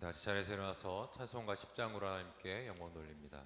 다시 자리에서 일어나서 찬송가 10장으로 하나님께 영광 돌립니다.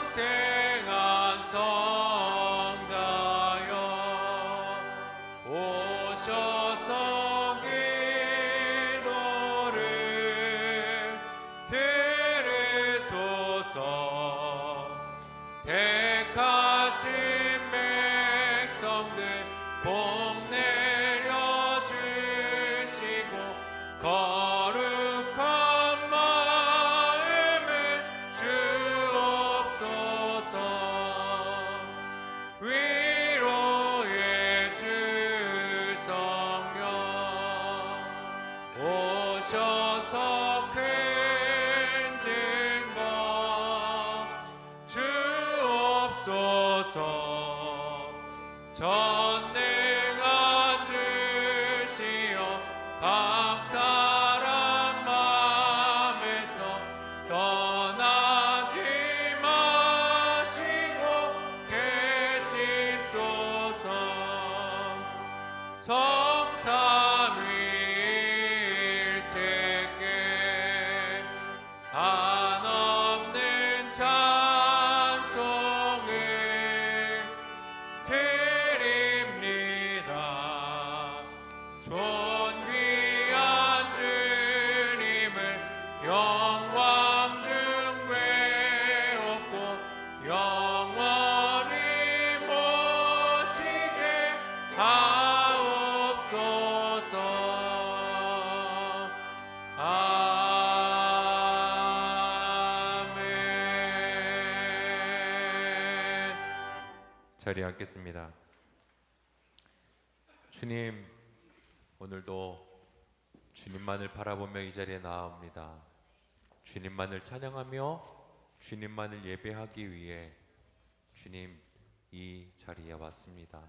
강생한 성자여 오셔서 기도를 들으소서. 택하신 백성들 복 내려주시고 거룩한 마음을 주옵소서. 위로의 주 성령 오셔서 큰 증거 주옵소서. 전능한 주시여 각 사람 마음에서 떠나지 마시고 계십소서. 성삼위일체께 한없는 찬송을 드립니다. 존귀한 주님을 영광 중 외롭고 영원히 모시게 하옵소서. 아멘. 자리에 앉겠습니다. 주님, 오늘도 주님만을 바라보며 이 자리에 나아옵니다. 주님만을 찬양하며 주님만을 예배하기 위해 주님 이 자리에 왔습니다.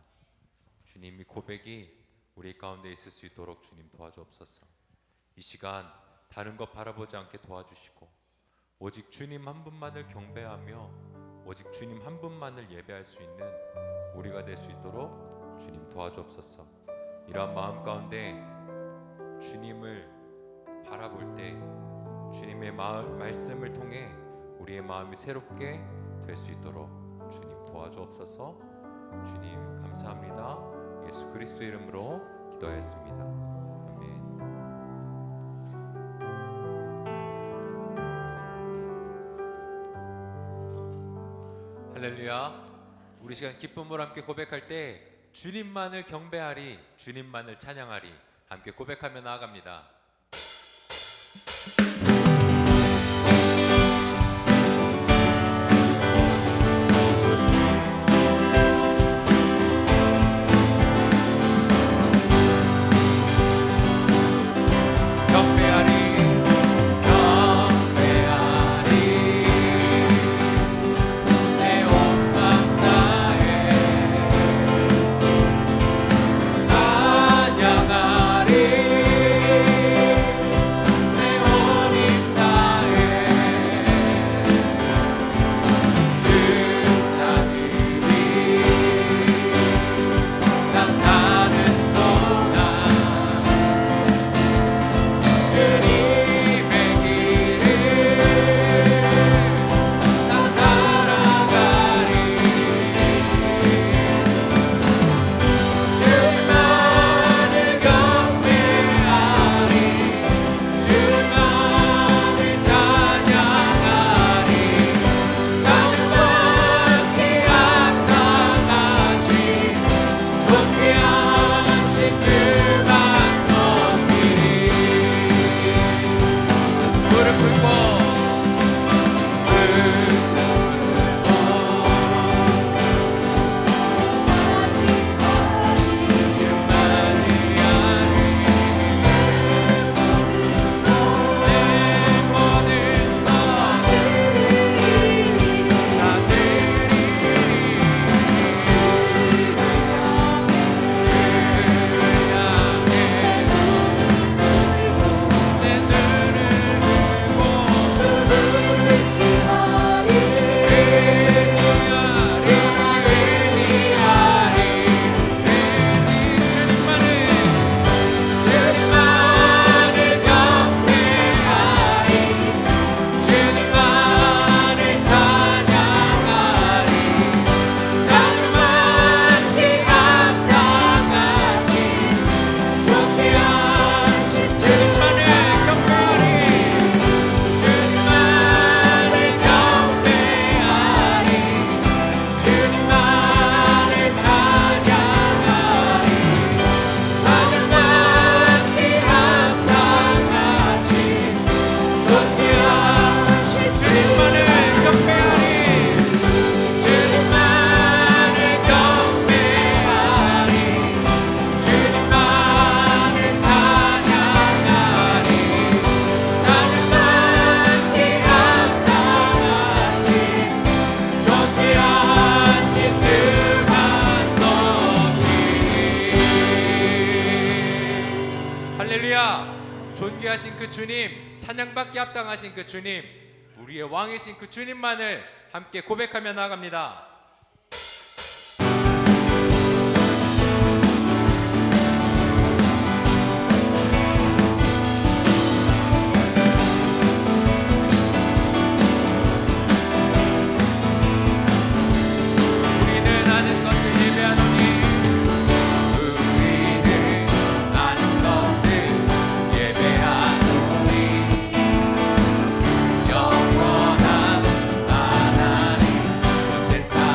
주님, 이 고백이 우리 가운데 있을 수 있도록 주님 도와주옵소서. 이 시간 다른 것 바라보지 않게 도와주시고 오직 주님 한 분만을 경배하며 오직 주님 한 분만을 예배할 수 있는 우리가 될 수 있도록 주님 도와주옵소서. 이러한 마음 가운데 주님을 바라볼 때 주님의 말씀을 통해 우리의 마음이 새롭게 될 수 있도록 주님 도와주옵소서. 주님 감사합니다. 예수 그리스도 이름으로 기도하였습니다. 아멘. 할렐루야. 우리 시간 기쁨으로 함께 고백할 때 주님만을 경배하리, 주님만을 찬양하리 함께 고백하며 나아갑니다. 찬양하리 할렐루야. 존귀하신 그 주님, 찬양받기 합당하신 그 주님, 우리의 왕이신 그 주님만을 함께 고백하며 나아갑니다. 우리는 아는 것을 예배하노니 우리는 아는 것을 예배하노니 영원한 하나님 온 세상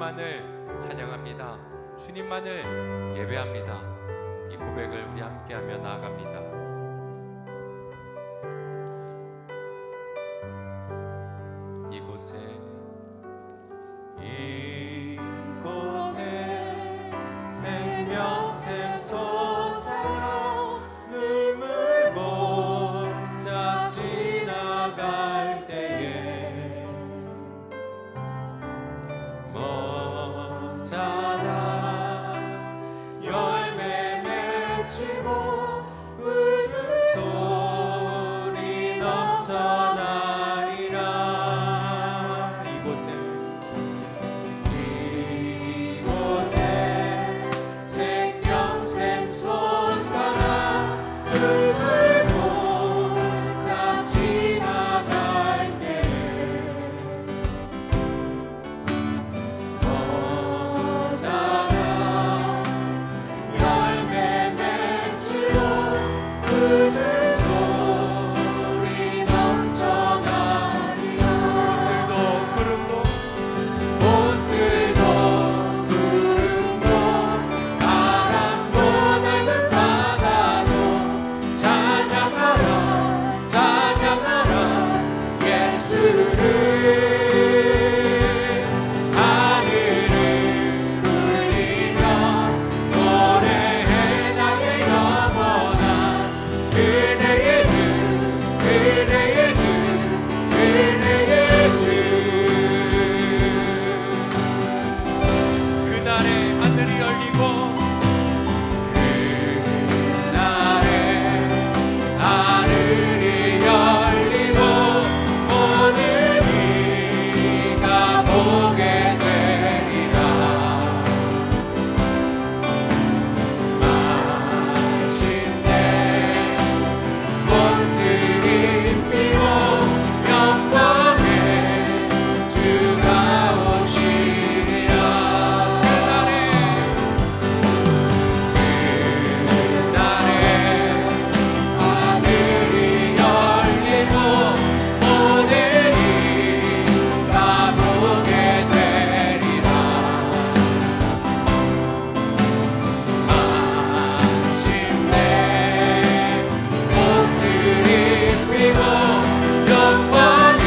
주님만을 찬양합니다. 주님만을 예배합니다. 이 고백을 우리 함께하며 나아갑니다. 이곳에 생명샘 솟아나 눈물고 짝 지나갈 때에 먼잖아 열매 맺히고 웃음소리 넘쳐나리라. 이곳에 생명샘 솟아나 눈물고 짝 지나갈 때 먼잖아 열매 맺히고 웃음소리 넘쳐나리라. 꽃들도 구름도 바람도 넓은 바다도 찬양하라 찬양하라 예수를. 하늘을 울리며 노래해 나의 영원한 은혜의 주 은혜의 주 은혜의 주. 그날에 하늘이 열리고 그날에 하늘이 열리고 모든 이가 보게 되리라. 마침내 꽃들이 피고 영광의 주가 오시리라. 그날에 하늘이 열리고 모든 이가 보게 되리라. 마침내 꽃들이 피고 영광의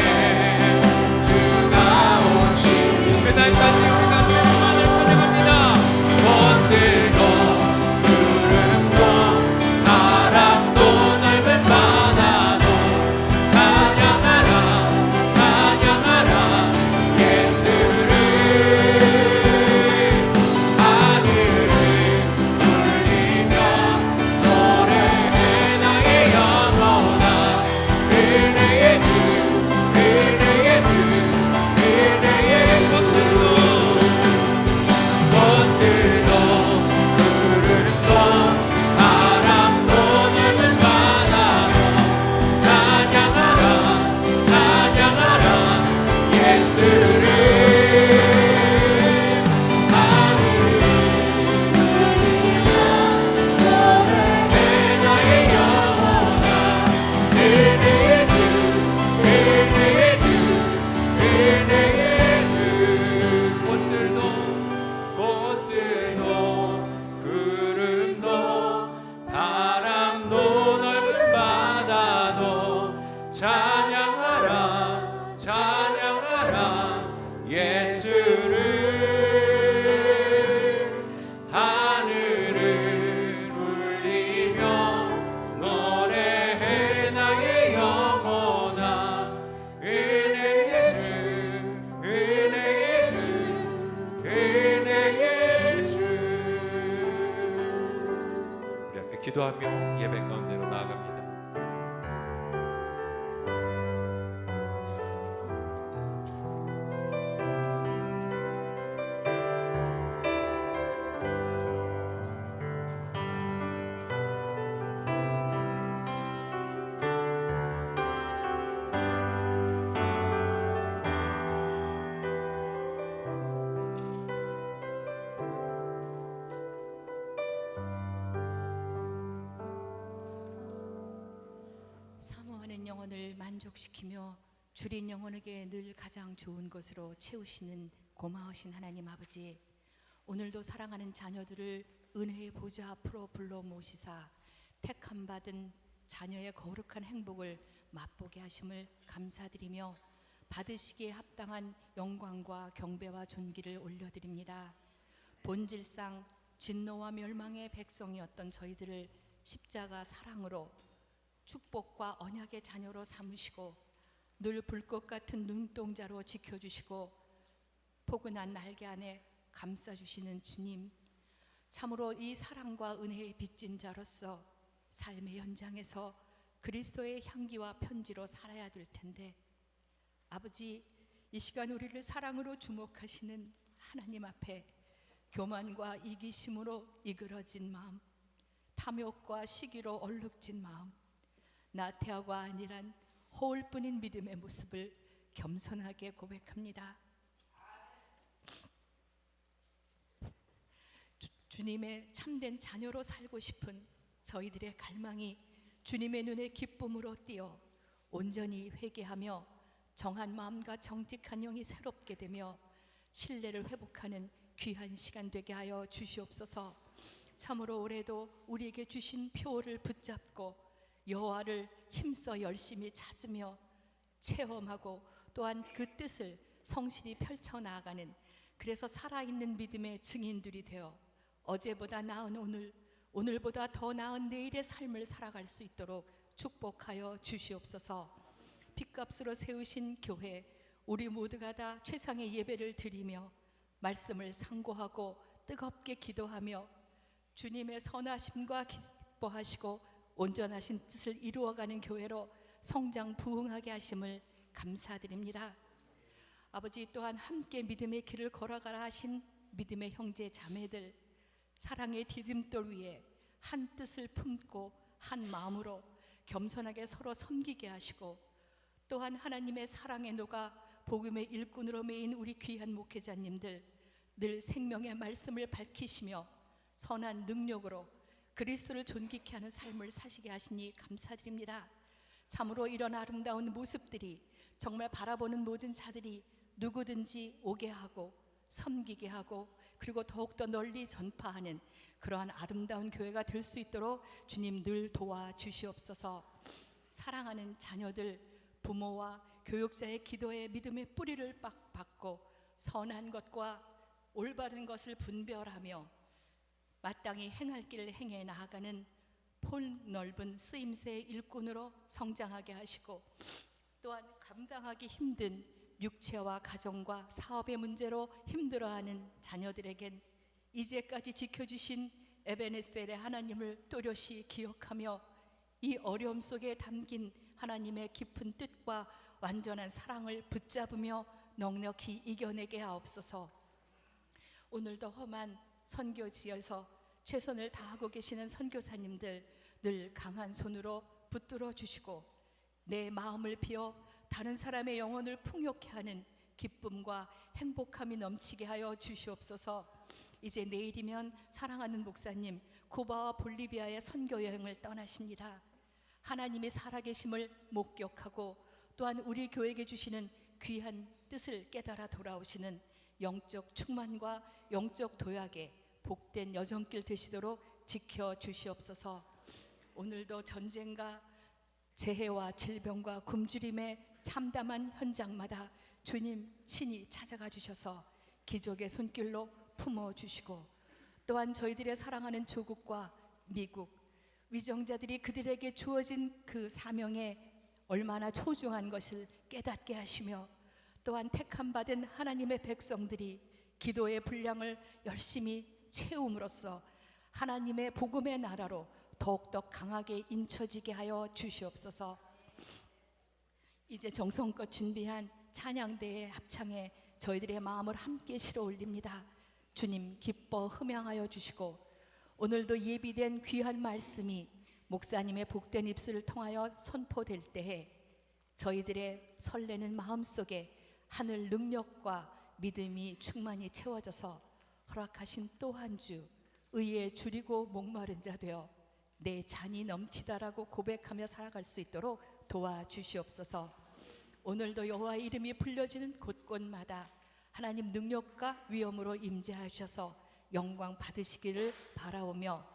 주가 오시리라. 그날까지 우리가 주님만을 찬양합니다. 꽃들도 구름도 바람도 넓은 바다도 찬양하라 찬양하라 예수를. 하늘을 울리며 노래해 나의 영원한 은혜의 주 은혜의 주 은혜의 꽃들도 구름도 바람도 넓은 바다도 찬양하라 찬양하라 예수를. 하늘을 울리며 노래해 나의 영원한 은혜의 주 은혜의 주 은혜의 주. 꽃들도 구름도 바람도 넓은 바다도 찬양하라 찬양하라 예수를. 하늘을 울리며 노래해 나의 영원한 은혜의 주 은혜의 주 은혜의 주. 우리 함께 기도하며 예배 가운데로 나아갑니다. 사모하는 영혼을 만족시키며 줄인 영혼에게 늘 가장 좋은 것으로 채우시는 고마우신 하나님 아버지, 오늘도 사랑하는 자녀들을 은혜의 보좌 앞으로 불러 모시사 택함 받은 자녀의 거룩한 행복을 맛보게 하심을 감사드리며 받으시기에 합당한 영광과 경배와 존귀를 올려드립니다. 본질상 진노와 멸망의 백성이었던 저희들을 십자가 사랑으로 축복과 언약의 자녀로 삼으시고 늘 불꽃 같은 눈동자로 지켜주시고 포근한 날개 안에 감싸주시는 주님, 참으로 이 사랑과 은혜의 빚진 자로서 삶의 현장에서 그리스도의 향기와 편지로 살아야 될 텐데, 아버지, 이 시간 우리를 사랑으로 주목하시는 하나님 앞에 교만과 이기심으로 이그러진 마음, 탐욕과 시기로 얼룩진 마음, 나태하고 안일한 허울뿐인 믿음의 모습을 겸손하게 고백합니다. 주님의 참된 자녀로 살고 싶은 저희들의 갈망이 주님의 눈에 기쁨으로 띄어 온전히 회개하며 정한 마음과 정직한 영이 새롭게 되며 신뢰를 회복하는 귀한 시간 되게 하여 주시옵소서. 참으로 올해도 우리에게 주신 표를 붙잡고 여호와를 힘써 열심히 찾으며 체험하고 또한 그 뜻을 성실히 펼쳐나가는, 그래서 살아있는 믿음의 증인들이 되어 어제보다 나은 오늘, 오늘보다 더 나은 내일의 삶을 살아갈 수 있도록 축복하여 주시옵소서. 핏값으로 세우신 교회, 우리 모두가 다 최상의 예배를 드리며 말씀을 상고하고 뜨겁게 기도하며 주님의 선하심과 기뻐하시고 온전하신 뜻을 이루어가는 교회로 성장 부흥하게 하심을 감사드립니다. 아버지, 또한 함께 믿음의 길을 걸어가라 하신 믿음의 형제 자매들, 사랑의 디딤돌 위에 한 뜻을 품고 한 마음으로 겸손하게 서로 섬기게 하시고, 또한 하나님의 사랑에 녹아 복음의 일꾼으로 매인 우리 귀한 목회자님들, 늘 생명의 말씀을 밝히시며 선한 능력으로 그리스도를 존귀케 하는 삶을 사시게 하시니 감사드립니다. 참으로 이런 아름다운 모습들이 정말 바라보는 모든 자들이 누구든지 오게 하고 섬기게 하고 그리고 더욱더 널리 전파하는 그러한 아름다운 교회가 될 수 있도록 주님 늘 도와주시옵소서. 사랑하는 자녀들, 부모와 교육자의 기도에 믿음의 뿌리를 받고 선한 것과 올바른 것을 분별하며 마땅히 행할 길을 행해 나아가는 폭넓은 쓰임새의 일꾼으로 성장하게 하시고, 또한 감당하기 힘든 육체와 가정과 사업의 문제로 힘들어하는 자녀들에겐 이제까지 지켜주신 에베네셀의 하나님을 또렷이 기억하며 이 어려움 속에 담긴 하나님의 깊은 뜻과 완전한 사랑을 붙잡으며 넉넉히 이겨내게 하옵소서. 오늘도 험한 선교지에서 최선을 다하고 계시는 선교사님들 늘 강한 손으로 붙들어 주시고 내 마음을 비워 다른 사람의 영혼을 풍요케 하는 기쁨과 행복함이 넘치게 하여 주시옵소서. 이제 내일이면 사랑하는 목사님 쿠바와 볼리비아의 선교 여행을 떠나십니다. 하나님이 살아계심을 목격하고 또한 우리 교회에게 주시는 귀한 뜻을 깨달아 돌아오시는 영적 충만과 영적 도약의 복된 여정길 되시도록 지켜주시옵소서. 오늘도 전쟁과 재해와 질병과 굶주림의 참담한 현장마다 주님 친히 찾아가 주셔서 기적의 손길로 품어주시고, 또한 저희들의 사랑하는 조국과 미국 위정자들이 그들에게 주어진 그 사명에 얼마나 소중한 것을 깨닫게 하시며, 또한 택함 받은 하나님의 백성들이 기도의 분량을 열심히 채움으로써 하나님의 복음의 나라로 더욱더 강하게 인쳐지게 하여 주시옵소서. 이제 정성껏 준비한 찬양대의 합창에 저희들의 마음을 함께 실어 올립니다. 주님 기뻐 흠양하여 주시고, 오늘도 예비된 귀한 말씀이 목사님의 복된 입술을 통하여 선포될 때에 저희들의 설레는 마음속에 하늘 능력과 믿음이 충만히 채워져서 허락하신 또 한 주 의에 줄이고 목마른 자 되어 내 잔이 넘치다라고 고백하며 살아갈 수 있도록 도와주시옵소서. 오늘도 여호와의 이름이 불려지는 곳곳마다 하나님 능력과 위엄으로 임재하셔서 영광 받으시기를 바라오며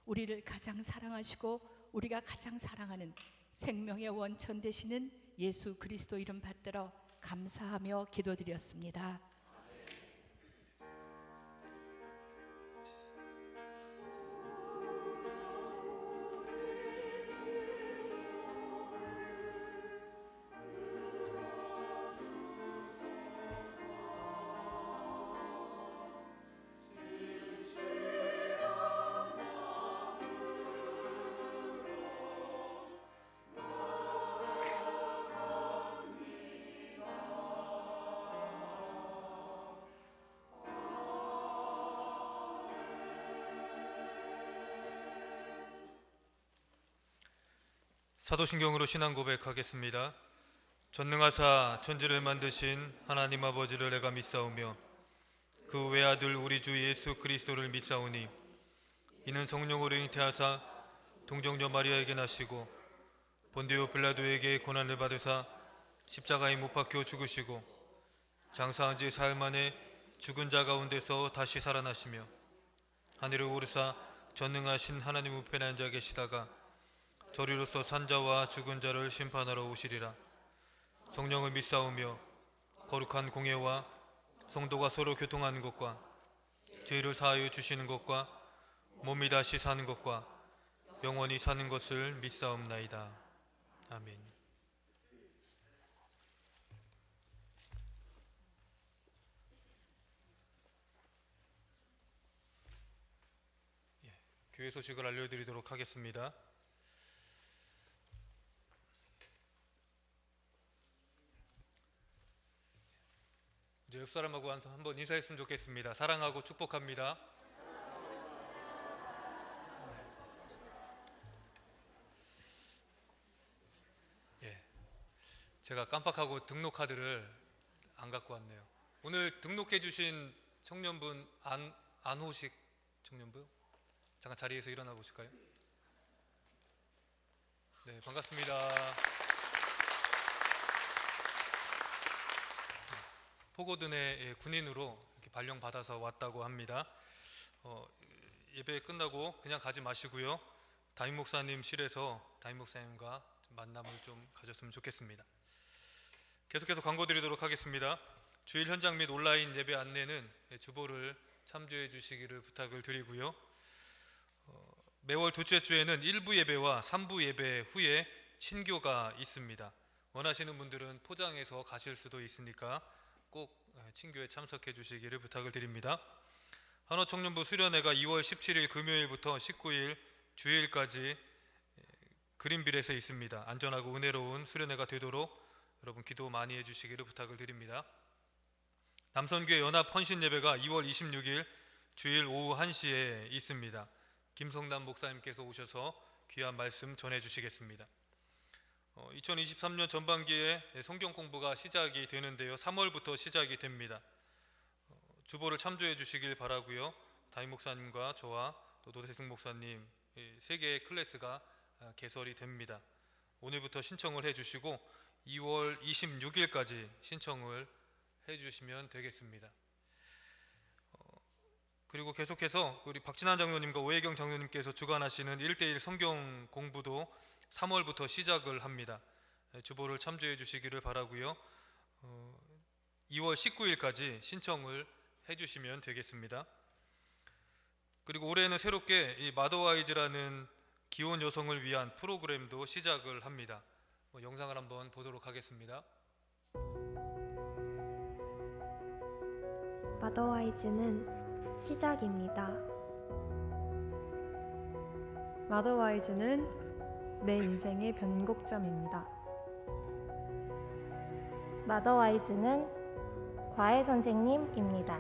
우리를 가장 사랑하시고 우리가 가장 사랑하는 생명의 원천 되시는 예수 그리스도 이름 받들어 감사하며 기도드렸습니다. 사도신경으로 신앙 고백하겠습니다. 전능하사 천지를 만드신 하나님 아버지를 내가 믿사오며 그 외아들 우리 주 예수 그리스도를 믿사오니 이는 성령으로 잉태하사 동정녀 마리아에게 나시고 본디오 빌라도에게 고난을 받으사 십자가에 못 박혀 죽으시고 장사한 지 사흘 만에 죽은 자 가운데서 다시 살아나시며 하늘에 오르사 전능하신 하나님 우편에 앉아 계시다가 저리로서 산자와 죽은 자를 심판하러 오시리라. 성령을 믿사오며 거룩한 공예와 성도가 서로 교통하는 것과 죄를 사하여 주시는 것과 몸이 다시 사는 것과 영원히 사는 것을 믿사옵나이다. 아멘. 교회 소식을 알려드리도록 하겠습니다. 이제 옆 사람하고 한번 인사했으면 좋겠습니다. 사랑하고 축복합니다. 제가 깜빡하고 등록 카드를 안 갖고 왔네요. 오늘 등록해 주신 청년분 안호식 청년분 잠깐 자리에서 일어나 보실까요? 네, 반갑습니다. 포고든의 군인으로 이렇게 발령받아서 왔다고 합니다. 예배 끝나고 그냥 가지 마시고요. 담임 목사님 실에서 담임 목사님과 만남을 좀 가졌으면 좋겠습니다. 계속해서 광고 드리도록 하겠습니다. 주일 현장 및 온라인 예배 안내는 주보를 참조해 주시기를 부탁을 드리고요. 매월 둘째 주에는 1부 예배와 3부 예배 후에 친교가 있습니다. 원하시는 분들은 포장해서 가실 수도 있으니까 꼭 친교에 참석해 주시기를 부탁을 드립니다. 한화청년부 수련회가 2월 17일 금요일부터 19일 주일까지 그린빌에서 있습니다. 안전하고 은혜로운 수련회가 되도록 여러분 기도 많이 해주시기를 부탁을 드립니다. 남선교회 연합 헌신 예배가 2월 26일 주일 오후 1시에 있습니다. 김성남 목사님께서 오셔서 귀한 말씀 전해주시겠습니다. 2023년 전반기에 성경 공부가 시작이 되는데요. 3월부터 시작이 됩니다. 주보를 참조해 주시길 바라고요. 담임 목사님과 저와 또 노태승 목사님 3개의 클래스가 개설이 됩니다. 오늘부터 신청을 해주시고 2월 26일까지 신청을 해주시면 되겠습니다. 그리고 계속해서 우리 박진환 장로님과 오혜경 장로님께서 주관하시는 1:1 성경 공부도 3월부터 시작을 합니다. 주보를 참조해 주시기를 바라고요. 2월 19일까지 신청을 해주시면 되겠습니다. 그리고 올해는 새롭게 이 마더와이즈라는 기혼 여성을 위한 프로그램도 시작을 합니다. 영상을 한번 보도록 하겠습니다. 마더와이즈는 시작입니다. 마더와이즈는 내 인생의 변곡점입니다. 마더와이즈는 과외 선생님입니다.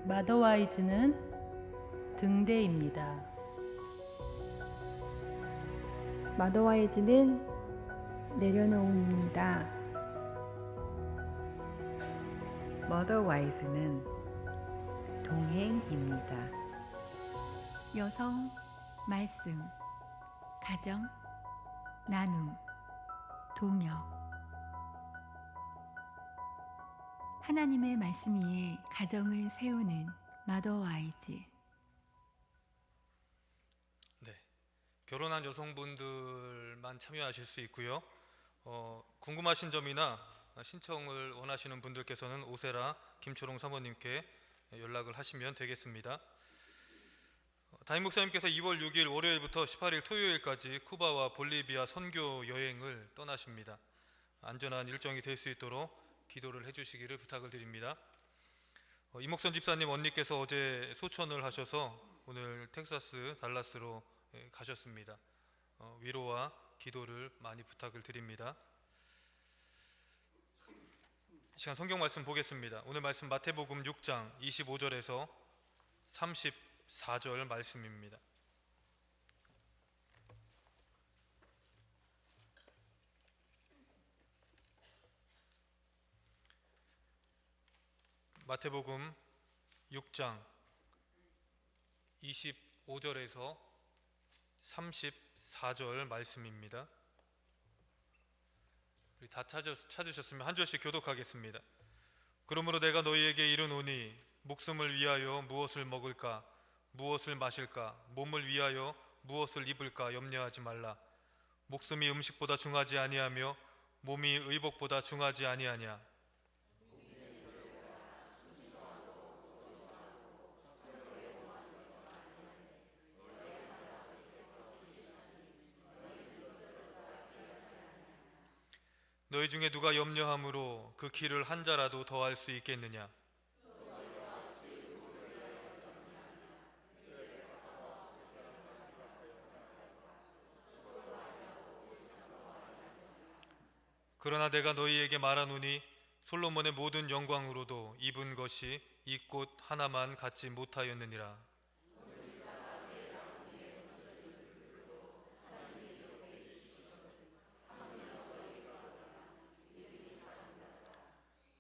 마더와이즈는 등대입니다. 마더와이즈는 내려놓음입니다. 마더와이즈는 동행입니다. 여성, 말씀, 가정, 나눔, 동역. 하나님의 말씀 위에 가정을 세우는 마더와이즈. 네, 결혼한 여성분들만 참여하실 수 있고요. 궁금하신 점이나 신청을 원하시는 분들께서는 오세라 김초롱 사모님께 연락을 하시면 되겠습니다. 담임 목사님께서 2월 6일 월요일부터 18일 토요일까지 쿠바와 볼리비아 선교 여행을 떠나십니다. 안전한 일정이 될 수 있도록 기도를 해주시기를 부탁을 드립니다. 이목선 집사님 언니께서 어제 소천을 하셔서 오늘 텍사스 달라스로 가셨습니다. 위로와 기도를 많이 부탁을 드립니다. 이 시간 성경 말씀 보겠습니다. 오늘 말씀 마태복음 6장 25절에서 34절 말씀입니다. 마태복음 6장 25절에서 34절 말씀입니다. 우리 다 찾으셨으면 한 절씩 교독하겠습니다. 그러므로 내가 너희에게 이르노니 목숨을 위하여 무엇을 먹을까 무엇을 마실까 몸을 위하여 무엇을 입을까 염려하지 말라. 목숨이 음식보다 중하지 아니하며 몸이 의복보다 중하지 아니하냐. 너희 중에 누가 염려함으로 그 길을 한 자라도 더할 수 있겠느냐. 그러나 내가 너희에게 말하노니 솔로몬의 모든 영광으로도 입은 것이 이 꽃 하나만 갖지 못하였느니라.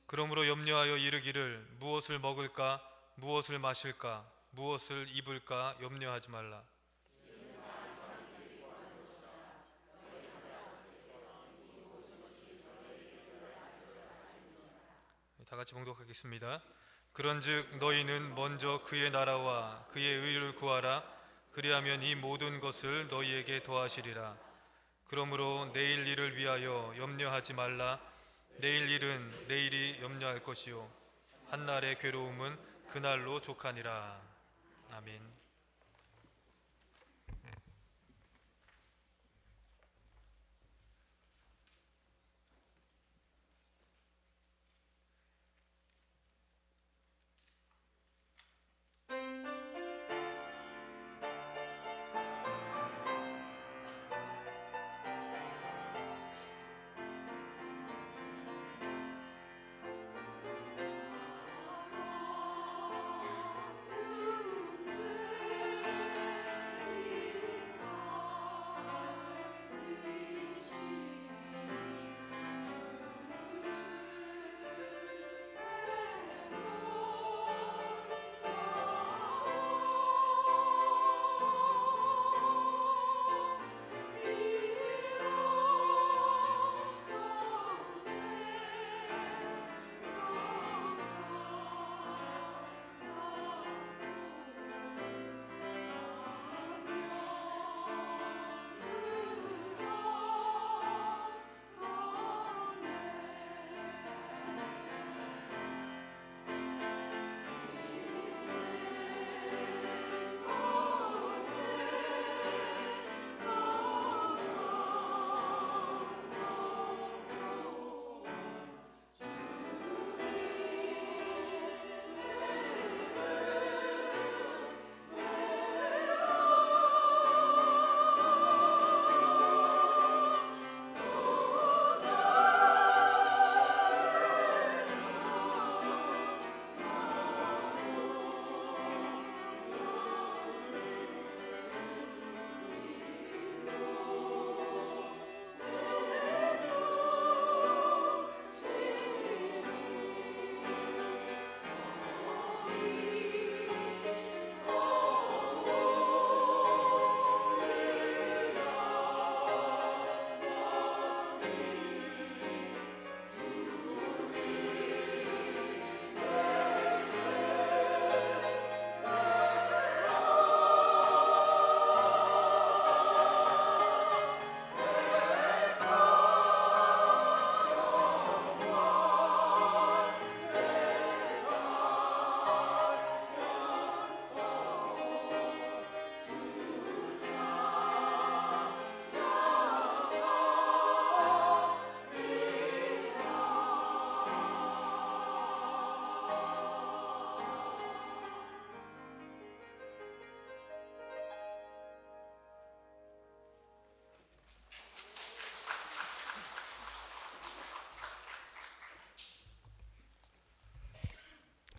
그러므로 염려하여 이르기를 무엇을 먹을까 무엇을 마실까 무엇을 입을까 염려하지 말라. 다 같이 봉독하겠습니다. 그런즉 너희는 먼저 그의 나라와 그의 의를 구하라. 그리하면 이 모든 것을 너희에게 더하시리라. 그러므로 내일 일을 위하여 염려하지 말라. 내일 일은 내일이 염려할 것이요 한날의 괴로움은 그날로 족하니라. 아멘.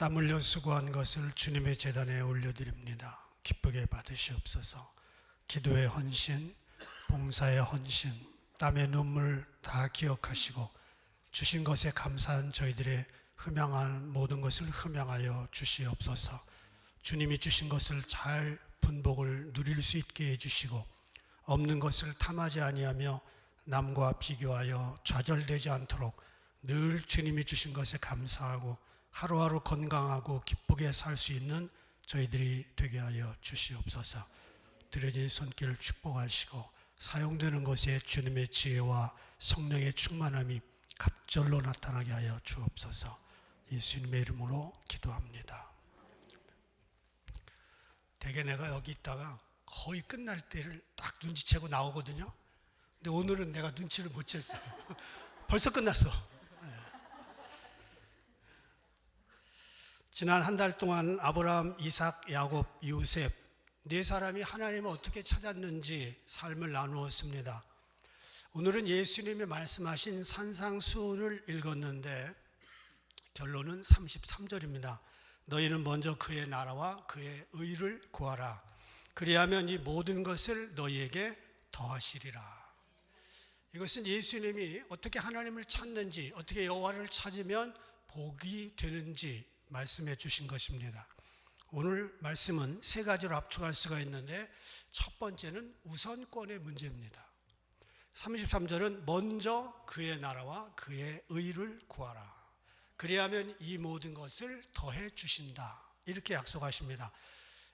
땀 흘려 수고한 것을 주님의 제단에 올려드립니다. 기쁘게 받으시옵소서. 기도의 헌신, 봉사의 헌신, 땀의 눈물 다 기억하시고 주신 것에 감사한 저희들의 흠양한 모든 것을 흠양하여 주시옵소서. 주님이 주신 것을 잘 분복을 누릴 수 있게 해주시고 없는 것을 탐하지 아니하며 남과 비교하여 좌절되지 않도록 늘 주님이 주신 것에 감사하고 하루하루 건강하고 기쁘게 살 수 있는 저희들이 되게 하여 주시옵소서. 드려진 손길을 축복하시고 사용되는 것에 주님의 지혜와 성령의 충만함이 갑절로 나타나게 하여 주옵소서. 예수님의 이름으로 기도합니다. 대개 내가 여기 있다가 거의 끝날 때를 딱 눈치채고 나오거든요. 근데 오늘은 내가 눈치를 못 챘어요. 벌써 끝났어. 지난 한 달 동안 아브라함, 이삭, 야곱, 요셉 네 사람이 하나님을 어떻게 찾았는지 삶을 나누었습니다. 오늘은 예수님이 말씀하신 산상수훈을 읽었는데 결론은 33절입니다. 너희는 먼저 그의 나라와 그의 의를 구하라. 그리하면 이 모든 것을 너희에게 더하시리라. 이것은 예수님이 어떻게 하나님을 찾는지, 어떻게 여호와를 찾으면 복이 되는지 말씀해 주신 것입니다. 오늘 말씀은 세 가지로 압축할 수가 있는데 첫 번째는 우선권의 문제입니다. 33절은 먼저 그의 나라와 그의 의를 구하라. 그리하면 이 모든 것을 더해 주신다. 이렇게 약속하십니다.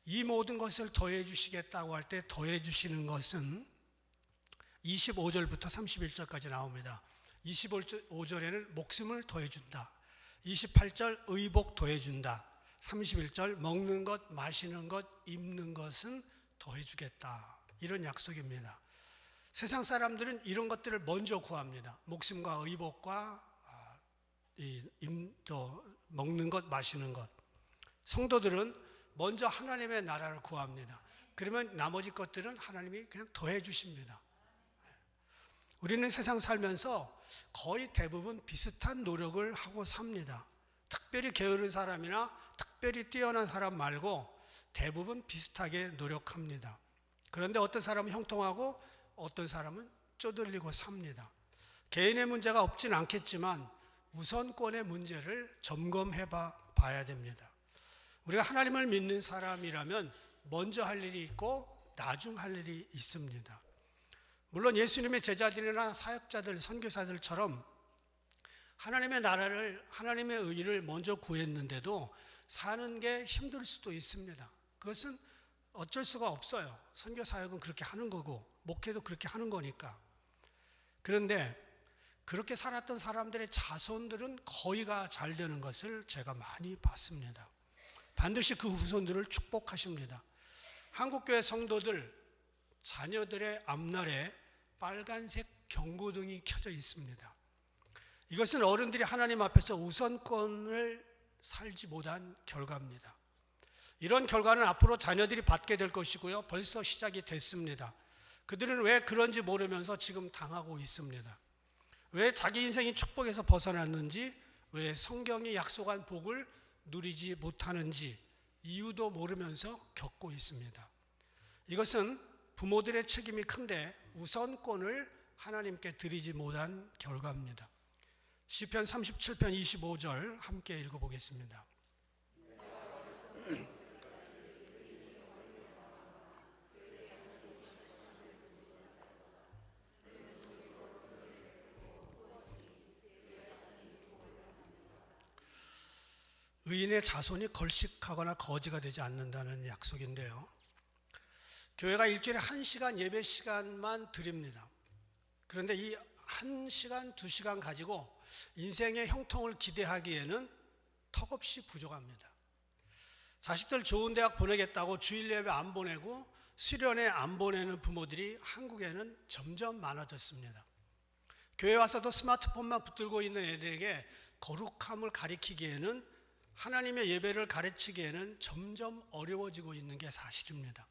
이 모든 것을 더해 주시겠다고 할 때 더해 주시는 것은 25절부터 31절까지 나옵니다. 25절에는 목숨을 더해 준다. 28절 의복 더해 준다. 31절 먹는 것, 마시는 것, 입는 것은 더해 주겠다. 이런 약속입니다. 세상 사람들은 이런 것들을 먼저 구합니다. 목숨과 의복과 먹는 것, 마시는 것. 성도들은 먼저 하나님의 나라를 구합니다. 그러면 나머지 것들은 하나님이 그냥 더해 주십니다. 우리는 세상 살면서 거의 대부분 비슷한 노력을 하고 삽니다. 특별히 게으른 사람이나 특별히 뛰어난 사람 말고 대부분 비슷하게 노력합니다. 그런데 어떤 사람은 형통하고 어떤 사람은 쪼들리고 삽니다. 개인의 문제가 없진 않겠지만 우선권의 문제를 점검해 봐야 됩니다. 우리가 하나님을 믿는 사람이라면 먼저 할 일이 있고 나중 할 일이 있습니다. 물론 예수님의 제자들이나 사역자들, 선교사들처럼 하나님의 나라를, 하나님의 의를 먼저 구했는데도 사는 게 힘들 수도 있습니다. 그것은 어쩔 수가 없어요. 선교 사역은 그렇게 하는 거고 목회도 그렇게 하는 거니까. 그런데 그렇게 살았던 사람들의 자손들은 거의가 잘 되는 것을 제가 많이 봤습니다. 반드시 그 후손들을 축복하십니다. 한국교회 성도들 자녀들의 앞날에 빨간색 경고등이 켜져 있습니다. 이것은 어른들이 하나님 앞에서 우선권을 살지 못한 결과입니다. 이런 결과는 앞으로 자녀들이 받게 될 것이고요. 벌써 시작이 됐습니다. 그들은 왜 그런지 모르면서 지금 당하고 있습니다. 왜 자기 인생이 축복에서 벗어났는지, 왜 성경이 약속한 복을 누리지 못하는지 이유도 모르면서 겪고 있습니다. 이것은 부모들의 책임이 큰데 우선권을 하나님께 드리지 못한 결과입니다. 시편 37편 25절 함께 읽어보겠습니다. 의인의 자손이 걸식하거나 거지가 되지 않는다는 약속인데요. 교회가 일주일에 1시간 예배 시간만 드립니다. 그런데 이 1시간, 2시간 가지고 인생의 형통을 기대하기에는 턱없이 부족합니다. 자식들 좋은 대학 보내겠다고 주일 예배 안 보내고 수련회 안 보내는 부모들이 한국에는 점점 많아졌습니다. 교회 와서도 스마트폰만 붙들고 있는 애들에게 거룩함을 가르치기에는, 하나님의 예배를 가르치기에는 점점 어려워지고 있는 게 사실입니다.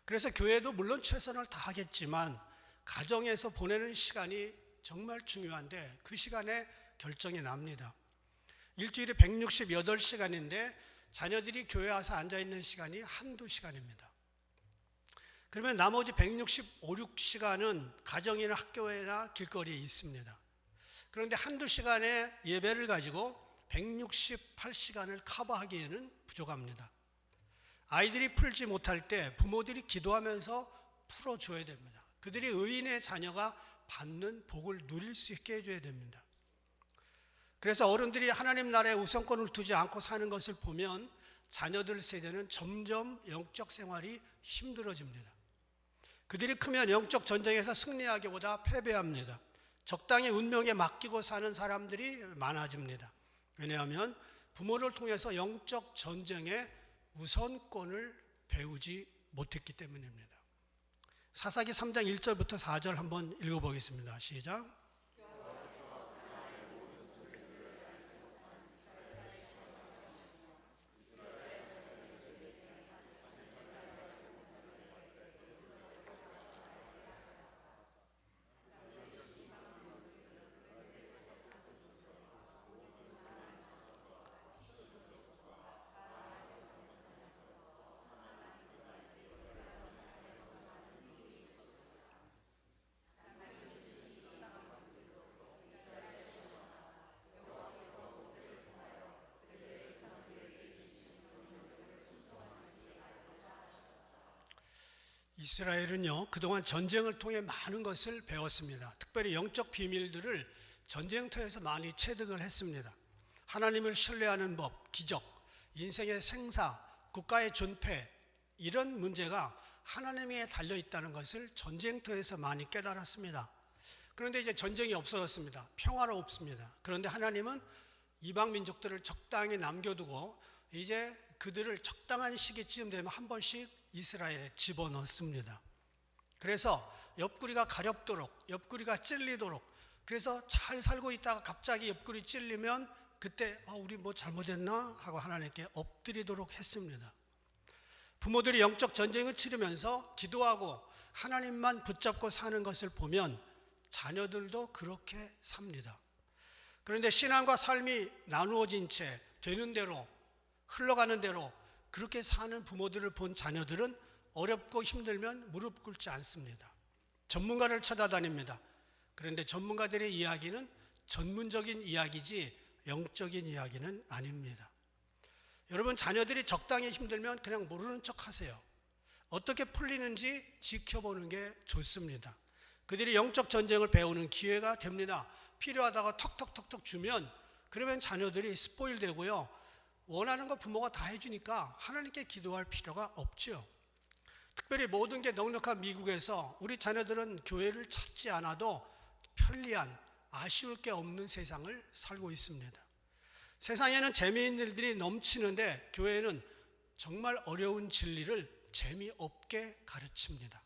그래서 교회도 물론 최선을 다하겠지만 가정에서 보내는 시간이 정말 중요한데 그 시간에 결정이 납니다. 일주일에 168시간인데 자녀들이 교회 와서 앉아있는 시간이 한두 시간입니다. 그러면 나머지 165시간은 가정이나 학교나 길거리에 있습니다. 그런데 한두 시간의 예배를 가지고 168시간을 커버하기에는 부족합니다. 아이들이 풀지 못할 때 부모들이 기도하면서 풀어줘야 됩니다. 그들이 의인의 자녀가 받는 복을 누릴 수 있게 해줘야 됩니다. 그래서 어른들이 하나님 나라에 우선권을 두지 않고 사는 것을 보면 자녀들 세대는 점점 영적 생활이 힘들어집니다. 그들이 크면 영적 전쟁에서 승리하기보다 패배합니다. 적당히 운명에 맡기고 사는 사람들이 많아집니다. 왜냐하면 부모를 통해서 영적 전쟁의 우선권을 배우지 못했기 때문입니다. 사사기 3장 1절부터 4절 한번 읽어보겠습니다. 시작. 이스라엘은요, 그동안 전쟁을 통해 많은 것을 배웠습니다. 특별히 영적 비밀들을 전쟁터에서 많이 체득을 했습니다. 하나님을 신뢰하는 법, 기적, 인생의 생사, 국가의 존폐, 이런 문제가 하나님에 달려 있다는 것을 전쟁터에서 많이 깨달았습니다. 그런데 이제 전쟁이 없어졌습니다. 평화롭습니다. 그런데 하나님은 이방 민족들을 적당히 남겨두고 이제 그들을 적당한 시기쯤 되면 한 번씩 이스라엘에 집어넣습니다. 그래서 옆구리가 가렵도록, 옆구리가 찔리도록, 그래서 잘 살고 있다가 갑자기 옆구리 찔리면 그때 우리 뭐 잘못했나 하고 하나님께 엎드리도록 했습니다. 부모들이 영적 전쟁을 치르면서 기도하고 하나님만 붙잡고 사는 것을 보면 자녀들도 그렇게 삽니다. 그런데 신앙과 삶이 나누어진 채 되는 대로, 흘러가는 대로 그렇게 사는 부모들을 본 자녀들은 어렵고 힘들면 무릎 꿇지 않습니다. 전문가를 찾아다닙니다. 그런데 전문가들의 이야기는 전문적인 이야기지 영적인 이야기는 아닙니다. 여러분, 자녀들이 적당히 힘들면 그냥 모르는 척 하세요. 어떻게 풀리는지 지켜보는 게 좋습니다. 그들이 영적 전쟁을 배우는 기회가 됩니다. 필요하다가 턱턱턱턱 주면 그러면 자녀들이 스포일 되고요, 원하는 거 부모가 다 해주니까 하나님께 기도할 필요가 없죠. 특별히 모든 게 넉넉한 미국에서 우리 자녀들은 교회를 찾지 않아도 편리한, 아쉬울 게 없는 세상을 살고 있습니다. 세상에는 재미있는 일들이 넘치는데 교회는 정말 어려운 진리를 재미없게 가르칩니다.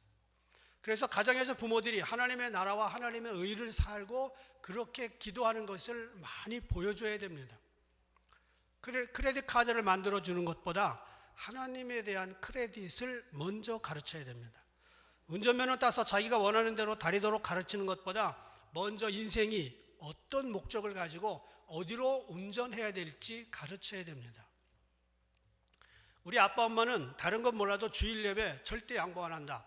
그래서 가정에서 부모들이 하나님의 나라와 하나님의 의를 살고 그렇게 기도하는 것을 많이 보여줘야 됩니다. 크레딧 카드를 만들어 주는 것보다 하나님에 대한 크레딧을 먼저 가르쳐야 됩니다. 운전면허 따서 자기가 원하는 대로 다니도록 가르치는 것보다 먼저 인생이 어떤 목적을 가지고 어디로 운전해야 될지 가르쳐야 됩니다. 우리 아빠 엄마는 다른 건 몰라도 주일 예배 절대 양보 안 한다.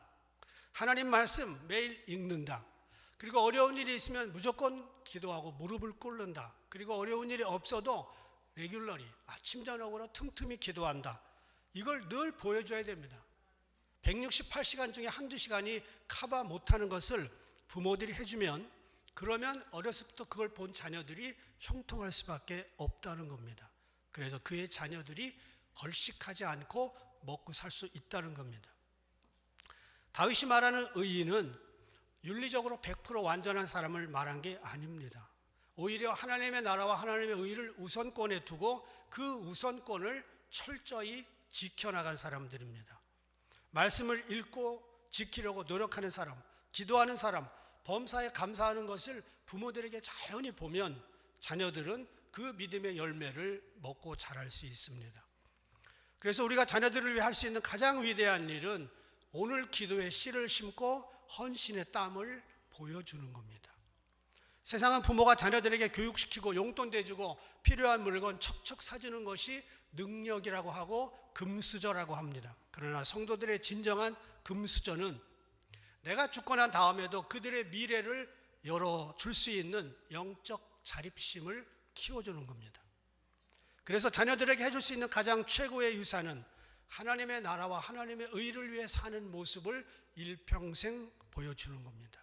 하나님 말씀 매일 읽는다. 그리고 어려운 일이 있으면 무조건 기도하고 무릎을 꿇는다. 그리고 어려운 일이 없어도 레귤러리 아침 저녁으로 틈틈이 기도한다. 이걸 늘 보여줘야 됩니다. 168시간 중에 한두 시간이 커버 못하는 것을 부모들이 해주면, 그러면 어렸을 때부터 그걸 본 자녀들이 형통할 수밖에 없다는 겁니다. 그래서 그의 자녀들이 걸식하지 않고 먹고 살 수 있다는 겁니다. 다윗이 말하는 의인은 윤리적으로 100% 완전한 사람을 말한 게 아닙니다. 오히려 하나님의 나라와 하나님의 의를 우선권에 두고 그 우선권을 철저히 지켜나간 사람들입니다. 말씀을 읽고 지키려고 노력하는 사람, 기도하는 사람, 범사에 감사하는 것을 부모들에게 자연히 보면 자녀들은 그 믿음의 열매를 먹고 자랄 수 있습니다. 그래서 우리가 자녀들을 위해 할 수 있는 가장 위대한 일은 오늘 기도에 씨를 심고 헌신의 땀을 보여주는 겁니다. 세상은 부모가 자녀들에게 교육시키고 용돈 대주고 필요한 물건 척척 사주는 것이 능력이라고 하고 금수저라고 합니다. 그러나 성도들의 진정한 금수저는 내가 죽고 난 다음에도 그들의 미래를 열어줄 수 있는 영적 자립심을 키워주는 겁니다. 그래서 자녀들에게 해줄 수 있는 가장 최고의 유산은 하나님의 나라와 하나님의 의를 위해 사는 모습을 일평생 보여주는 겁니다.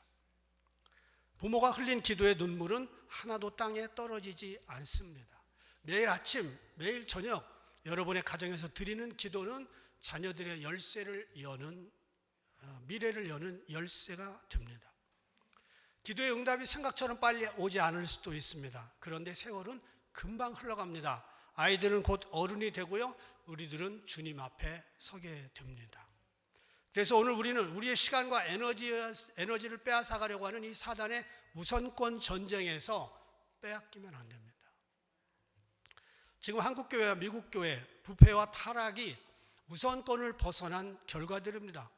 부모가 흘린 기도의 눈물은 하나도 땅에 떨어지지 않습니다. 매일 아침, 매일 저녁 여러분의 가정에서 드리는 기도는 자녀들의 열쇠를 여는, 미래를 여는 열쇠가 됩니다. 기도의 응답이 생각처럼 빨리 오지 않을 수도 있습니다. 그런데 세월은 금방 흘러갑니다. 아이들은 곧 어른이 되고요, 우리들은 주님 앞에 서게 됩니다. 그래서 오늘 우리는 우리의 시간과 에너지를 빼앗아가려고 하는 이 사단의 우선권 전쟁에서 빼앗기면 안 됩니다. 지금 한국교회와 미국교회 부패와 타락이 우선권을 벗어난 결과들입니다.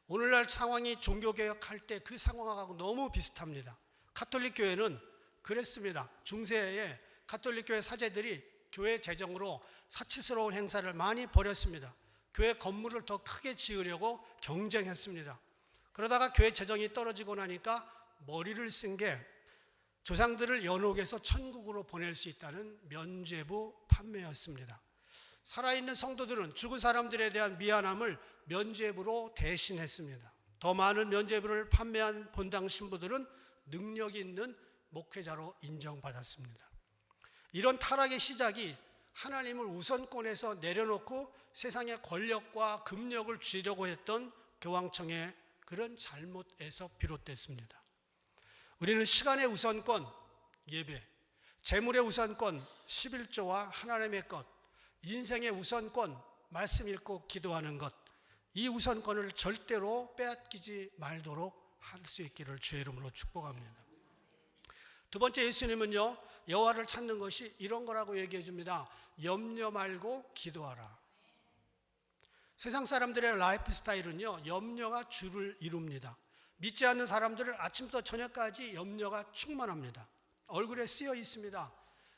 오늘날 상황이 종교개혁할 때 그 상황하고 너무 비슷합니다. 가톨릭 교회는 그랬습니다. 중세에 가톨릭 교회 사제들이 교회 재정으로 사치스러운 행사를 많이 벌였습니다. 교회 건물을 더 크게 지으려고 경쟁했습니다. 그러다가 교회 재정이 떨어지고 나니까 머리를 쓴 게 조상들을 연옥에서 천국으로 보낼 수 있다는 면죄부 판매였습니다. 살아있는 성도들은 죽은 사람들에 대한 미안함을 면죄부로 대신했습니다. 더 많은 면죄부를 판매한 본당 신부들은 능력 있는 목회자로 인정받았습니다. 이런 타락의 시작이 하나님을 우선권에서 내려놓고 세상의 권력과 금력을 쥐려고 했던 교황청의 그런 잘못에서 비롯됐습니다. 우리는 시간의 우선권, 예배, 재물의 우선권, 11조와 하나님의 것, 인생의 우선권, 말씀 읽고 기도하는 것, 이 우선권을 절대로 빼앗기지 말도록 할 수 있기를 주의 이름으로 축복합니다. 두 번째, 예수님은요, 여호와를 찾는 것이 이런 거라고 얘기해 줍니다. 염려 말고 기도하라. 세상 사람들의 라이프 스타일은요, 염려가 주를 이룹니다. 믿지 않는 사람들은 아침부터 저녁까지 염려가 충만합니다. 얼굴에 쓰여 있습니다.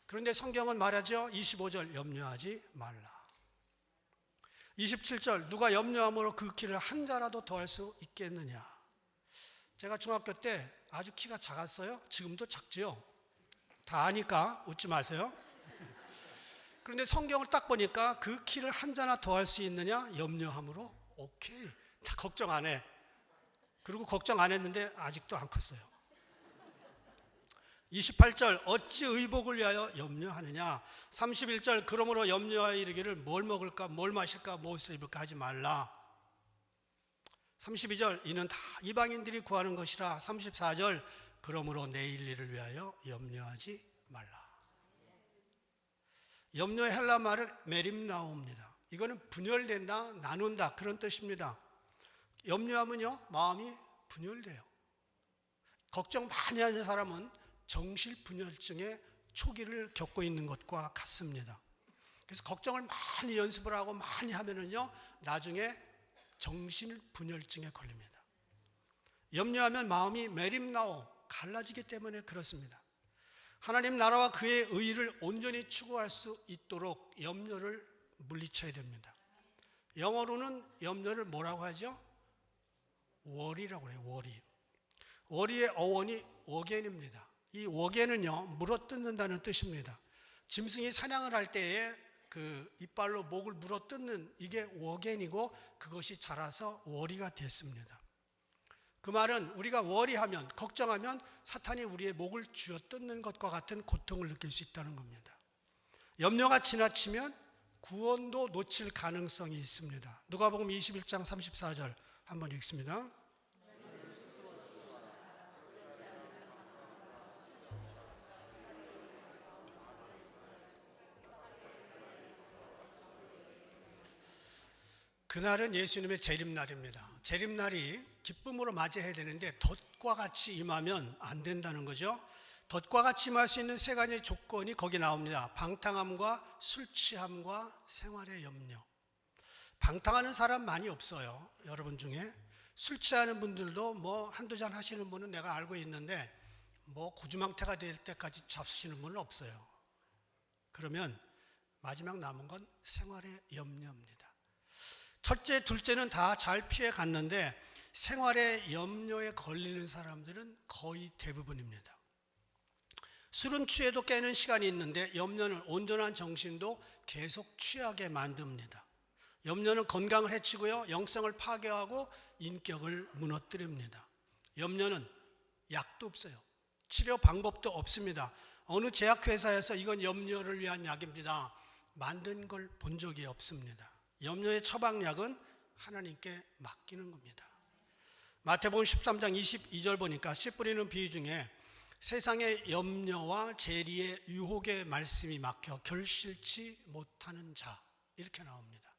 그런데 성경은 말하죠. 25절 염려하지 말라. 27절 누가 염려함으로 그 키를 한 자라도 더할 수 있겠느냐. 제가 중학교 때 아주 키가 작았어요. 지금도 작지요. 다 아니까 웃지 마세요. 그런데 성경을 딱 보니까 그 키를 한 자나 더할 수 있느냐? 염려함으로. 오케이, 다 걱정 안 해. 그리고 걱정 안 했는데 아직도 안 컸어요. 28절 어찌 의복을 위하여 염려하느냐. 31절 그러므로 염려하여 이르기를 뭘 먹을까 뭘 마실까 무엇을 입을까 하지 말라. 32절 이는 다 이방인들이 구하는 것이라. 34절 그러므로 내일 일을 위하여 염려하지 말라. 염려의 헬라 말은 메림나오입니다. 이거는 분열된다, 나눈다 그런 뜻입니다. 염려하면요 마음이 분열돼요. 걱정 많이 하는 사람은 정신분열증의 초기를 겪고 있는 것과 같습니다. 그래서 걱정을 많이 연습을 하고 많이 하면은요 나중에 정신분열증에 걸립니다. 염려하면 마음이 메림나오, 갈라지기 때문에 그렇습니다. 하나님 나라와 그의 의를 온전히 추구할 수 있도록 염려를 물리쳐야 됩니다. 영어로는 염려를 뭐라고 하죠? worry라고 해요. worry. worry의 어원이 워겐입니다. 이 워겐은요 물어뜯는다는 뜻입니다. 짐승이 사냥을 할 때에 그 이빨로 목을 물어뜯는 이게 워겐이고 그것이 자라서 워리가 됐습니다. 그 말은 우리가 워리하면 걱정하면 사탄이 우리의 목을 쥐어뜯는 것과 같은 고통을 느낄 수 있다는 겁니다. 염려가 지나치면 구원도 놓칠 가능성이 있습니다. 누가복음 21장 34절 한번 읽습니다. 그날은 예수님의 재림날입니다. 재림날이 기쁨으로 맞이해야 되는데 덫과 같이 임하면 안 된다는 거죠. 덫과 같이 임할 수 있는 세 가지 조건이 거기 나옵니다. 방탕함과 술 취함과 생활의 염려. 방탕하는 사람 많이 없어요. 여러분 중에 술 취하는 분들도 뭐 한두 잔 하시는 분은 내가 알고 있는데 뭐 고주망태가 될 때까지 잡수시는 분은 없어요. 그러면 마지막 남은 건 생활의 염려입니다. 첫째, 둘째는 다 잘 피해 갔는데 생활의 염려에 걸리는 사람들은 거의 대부분입니다. 술은 취해도 깨는 시간이 있는데 염려는 온전한 정신도 계속 취하게 만듭니다. 염려는 건강을 해치고요, 영성을 파괴하고 인격을 무너뜨립니다. 염려는 약도 없어요. 치료 방법도 없습니다. 어느 제약회사에서 이건 염려를 위한 약입니다 만든 걸 본 적이 없습니다. 염려의 처방약은 하나님께 맡기는 겁니다. 마태복음 13장 22절 보니까 씨 뿌리는 비유 중에 세상의 염려와 재리의 유혹의 말씀이 막혀 결실치 못하는 자, 이렇게 나옵니다.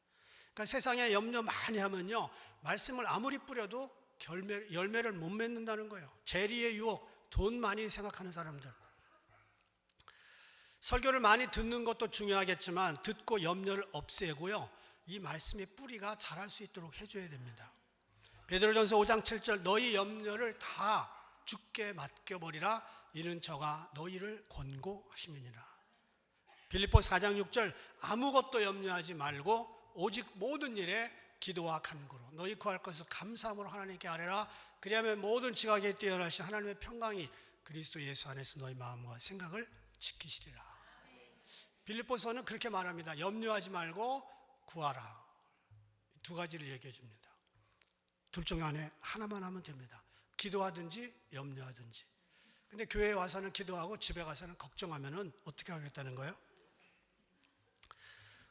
그러니까 세상에 염려 많이 하면요, 말씀을 아무리 뿌려도 열매를 못 맺는다는 거예요. 재리의 유혹, 돈 많이 생각하는 사람들. 설교를 많이 듣는 것도 중요하겠지만 듣고 염려를 없애고요, 이 말씀의 뿌리가 자랄 수 있도록 해줘야 됩니다. 베드로전서 5장 7절 너희 염려를 다 주께 맡겨버리라 이는 저가 너희를 권고하심이니라. 빌립보 4장 6절 아무것도 염려하지 말고 오직 모든 일에 기도와 간구로 너희 구할 것을 감사함으로 하나님께 아뢰라. 그리하면 모든 지각에 뛰어나신 하나님의 평강이 그리스도 예수 안에서 너희 마음과 생각을 지키시리라. 빌립보서는 그렇게 말합니다. 염려하지 말고 구하라. 두 가지를 얘기해 줍니다. 둘 중 안에 하나만 하면 됩니다. 기도하든지 염려하든지. 근데 교회에 와서는 기도하고 집에 가서는 걱정하면은 어떻게 하겠다는 거예요?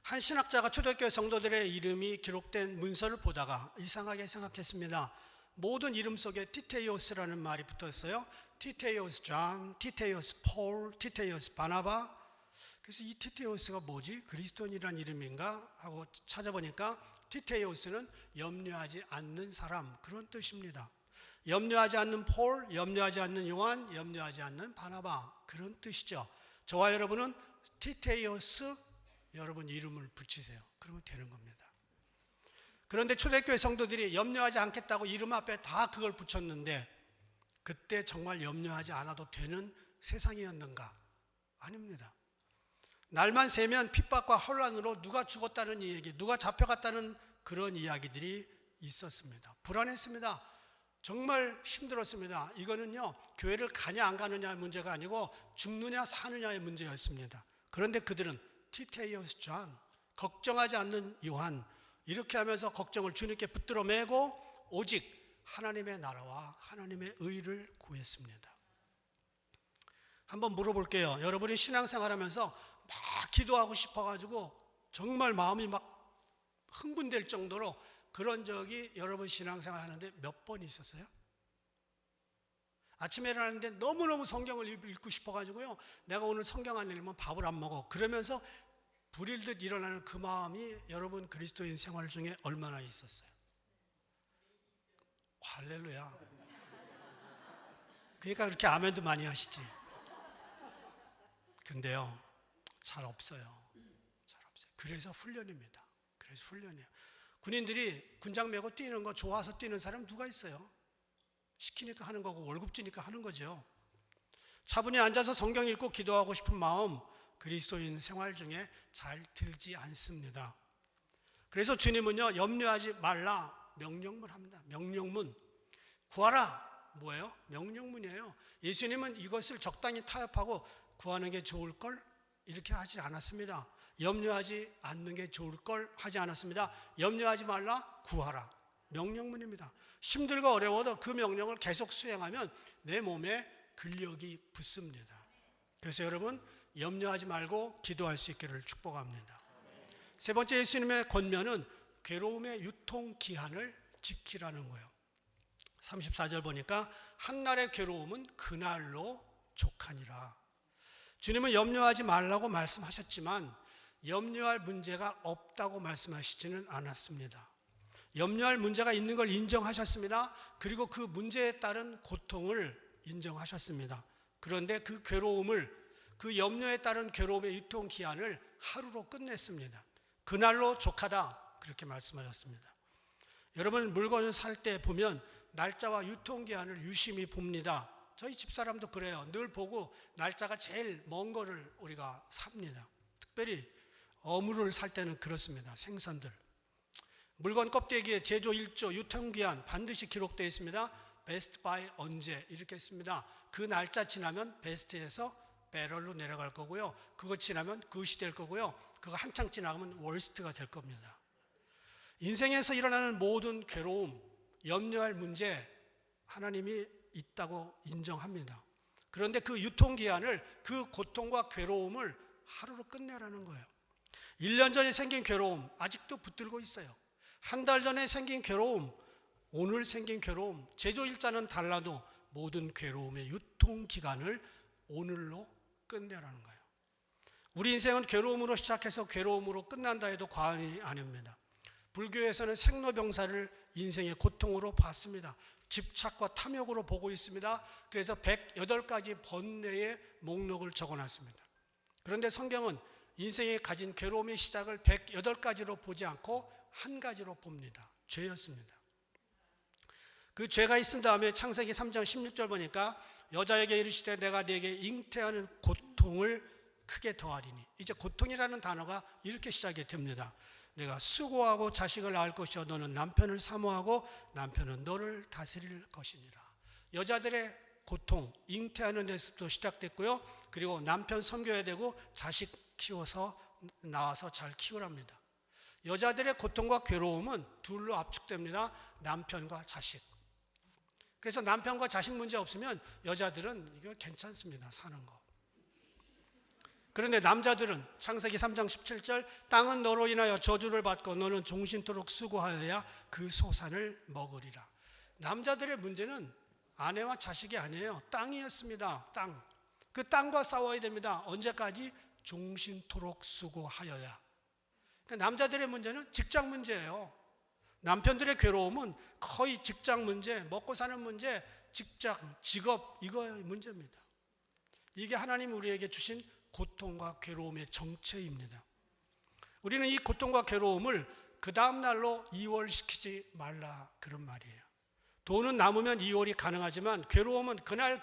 한 신학자가 초대교회 성도들의 이름이 기록된 문서를 보다가 이상하게 생각했습니다. 모든 이름 속에 티테이오스라는 말이 붙었어요. 티테이오스 존, 티테이오스 폴, 티테이오스 바나바. 그래서 이 티테이오스가 뭐지? 그리스도인이란 이름인가? 하고 찾아보니까 티테이오스는 염려하지 않는 사람, 그런 뜻입니다. 염려하지 않는 폴, 염려하지 않는 요한, 염려하지 않는 바나바, 그런 뜻이죠. 저와 여러분은 티테이오스 여러분 이름을 붙이세요. 그러면 되는 겁니다. 그런데 초대교회 성도들이 염려하지 않겠다고 이름 앞에 다 그걸 붙였는데 그때 정말 염려하지 않아도 되는 세상이었는가? 아닙니다. 날만 새면 핍박과 혼란으로 누가 죽었다는 얘기, 누가 잡혀갔다는 그런 이야기들이 있었습니다. 불안했습니다. 정말 힘들었습니다. 이거는요, 교회를 가냐 안 가느냐의 문제가 아니고 죽느냐 사느냐의 문제였습니다. 그런데 그들은 티테이오스 존, 걱정하지 않는 요한, 이렇게 하면서 걱정을 주님께 붙들어 매고 오직 하나님의 나라와 하나님의 의를 구했습니다. 한번 물어볼게요. 여러분이 신앙생활하면서 막 기도하고 싶어가지고 정말 마음이 막 흥분될 정도로 그런 적이 여러분 신앙생활 하는데 몇 번 있었어요? 아침에 일어나는데 너무너무 성경을 읽고 싶어가지고요, 내가 오늘 성경 안 읽으면 밥을 안 먹어. 그러면서 불일듯 일어나는 그 마음이 여러분 그리스도인 생활 중에 얼마나 있었어요? 할렐루야. 그러니까 그렇게 아멘도 많이 하시지. 근데요, 잘 없어요. 잘 없어요. 그래서 훈련입니다. 그래서 훈련이에요. 군인들이 군장 메고 뛰는 거 좋아서 뛰는 사람 누가 있어요? 시키니까 하는 거고 월급 주니까 하는 거죠. 차분히 앉아서 성경 읽고 기도하고 싶은 마음 그리스도인 생활 중에 잘 들지 않습니다. 그래서 주님은요, 염려하지 말라 명령문 합니다. 명령문. 구하라. 뭐예요? 명령문이에요. 예수님은 이것을 적당히 타협하고 구하는 게 좋을 걸 이렇게 하지 않았습니다. 염려하지 않는 게 좋을 걸 하지 않았습니다. 염려하지 말라, 구하라. 명령문입니다. 힘들고 어려워도 그 명령을 계속 수행하면 내 몸에 근력이 붙습니다. 그래서 여러분 염려하지 말고 기도할 수 있기를 축복합니다. 세 번째 예수님의 권면은 괴로움의 유통기한을 지키라는 거예요. 34절 보니까 한날의 괴로움은 그날로 족하니라. 주님은 염려하지 말라고 말씀하셨지만 염려할 문제가 없다고 말씀하시지는 않았습니다. 염려할 문제가 있는 걸 인정하셨습니다. 그리고 그 문제에 따른 고통을 인정하셨습니다. 그런데 그 괴로움을, 그 염려에 따른 괴로움의 유통기한을 하루로 끝냈습니다. 그날로 족하다, 그렇게 말씀하셨습니다. 여러분 물건을 살 때 보면 날짜와 유통기한을 유심히 봅니다. 저희 집사람도 그래요. 늘 보고 날짜가 제일 먼 거를 우리가 삽니다. 특별히 어물을 살 때는 그렇습니다. 생선들. 물건 껍데기에 제조 일조, 유통기한 반드시 기록되어 있습니다. 베스트 바이 언제 이렇게 했습니다. 그 날짜 지나면 베스트에서 배럴로 내려갈 거고요. 그거 지나면 굿이 될 거고요. 그거 한창 지나가면 월스트가 될 겁니다. 인생에서 일어나는 모든 괴로움, 염려할 문제 하나님이 있다고 인정합니다. 그런데 그 유통기한을, 그 고통과 괴로움을 하루로 끝내라는 거예요. 1년 전에 생긴 괴로움 아직도 붙들고 있어요. 한 달 전에 생긴 괴로움, 오늘 생긴 괴로움, 제조일자는 달라도 모든 괴로움의 유통기간을 오늘로 끝내라는 거예요. 우리 인생은 괴로움으로 시작해서 괴로움으로 끝난다 해도 과언이 아닙니다. 불교에서는 생로병사를 인생의 고통으로 봤습니다. 집착과 탐욕으로 보고 있습니다. 그래서 108가지 번뇌의 목록을 적어놨습니다. 그런데 성경은 인생에 가진 괴로움의 시작을 108가지로 보지 않고 한 가지로 봅니다. 죄였습니다. 그 죄가 있은 다음에 창세기 3장 16절 보니까 여자에게 이르시되 내가 네게 잉태하는 고통을 크게 더하리니, 이제 고통이라는 단어가 이렇게 시작이 됩니다. 내가 수고하고 자식을 낳을 것이요 너는 남편을 사모하고 남편은 너를 다스릴 것이니라. 여자들의 고통, 잉태하는 데서부터 시작됐고요. 그리고 남편 섬겨야 되고 자식 키워서 낳아서 잘 키우랍니다. 여자들의 고통과 괴로움은 둘로 압축됩니다. 남편과 자식. 그래서 남편과 자식 문제 없으면 여자들은 이거 괜찮습니다. 사는 거. 그런데 남자들은 창세기 3장 17절 땅은 너로 인하여 저주를 받고 너는 종신토록 수고하여야 그 소산을 먹으리라. 남자들의 문제는 아내와 자식이 아니에요. 땅이었습니다. 땅. 그 땅과 싸워야 됩니다. 언제까지? 종신토록 수고하여야. 그러니까 남자들의 문제는 직장 문제예요. 남편들의 괴로움은 거의 직장 문제, 먹고 사는 문제, 직장, 직업, 이거의 문제입니다. 이게 하나님이 우리에게 주신 고통과 괴로움의 정체입니다. 우리는 이 고통과 괴로움을 그 다음 날로 이월시키지 말라, 그런 말이에요. 돈은 남으면 이월이 가능하지만 괴로움은 그날